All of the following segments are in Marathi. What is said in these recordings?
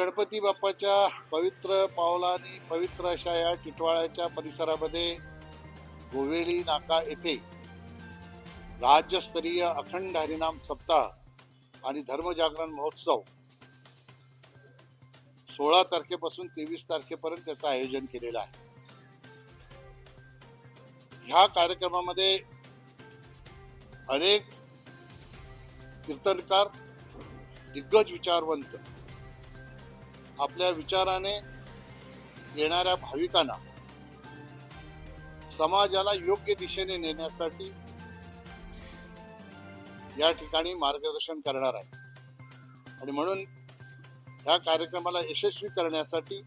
गणपती बाप्पाच्या पवित्र पावलांनी पवित्र अशा या टिटवाळ्याच्या परिसरामध्ये गोवेली नाका येथे राज्यस्तरीय अखंड हरिनाम सप्ताह आणि धर्मजागरण महोत्सव 16 तारखेपासून 23 तारखेपर्यंत त्याचं आयोजन केलेलं आहे. ह्या कार्यक्रमामध्ये अनेक कीर्तनकार, दिग्गज विचारवंत आपल्या विचाराने येणाऱ्या भाविकांना समाजाला योग्य दिशेने नेण्यासाठी या ठिकाणी मार्गदर्शन करणार आहे. आणि म्हणून या कार्यक्रमाला यशस्वी करण्यासाठी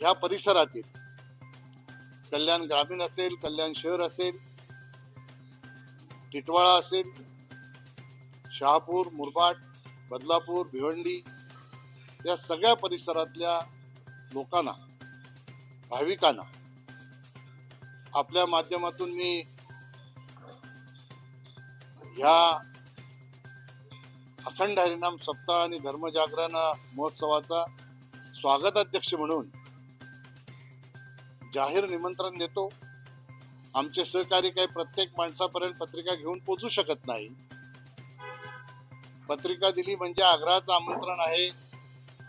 ह्या परिसरातील कल्याण ग्रामीण असेल, कल्याण शहर असेल, टिटवाळा असेल, शहापूर, मुरबाड, बदलापूर, भिवंडी या सगळ्या परिसरातल्या लोकांना, भाविकांना आपल्या माध्यमातून मी ह्या अखंड हरिनाम सप्ताह आणि धर्मजागरण महोत्सवाचा स्वागताध्यक्ष म्हणून जाहीर निमंत्रण देतो. आमचे सहकारी काही प्रत्येक माणसापर्यंत पत्रिका घेऊन पोहोचू शकत नाही. पत्रिका दिली म्हणजे आग्रहाचं आमंत्रण आहे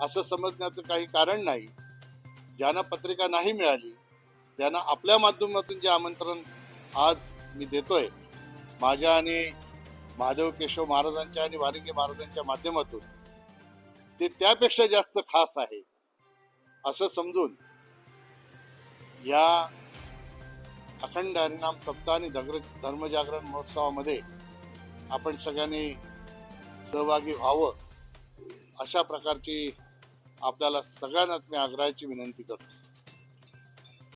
असं समजण्याचं काही कारण नाही. ज्यांना पत्रिका नाही मिळाली त्यांना आपल्या माध्यमातून जे आमंत्रण आज मी देतोय, माझ्या आणि महादेव केशव महाराजांच्या आणि वारिंगे महाराजांच्या माध्यमातून, ते त्यापेक्षा जास्त खास आहे असं समजून या अखंड हरिनाम सप्ताह आणि धर्मजागरण महोत्सवामध्ये आपण सगळ्यांनी सहभागी व्हावं अशा प्रकारची आपल्याला सगळ्यांनाच मी आग्रहाची विनंती करतो.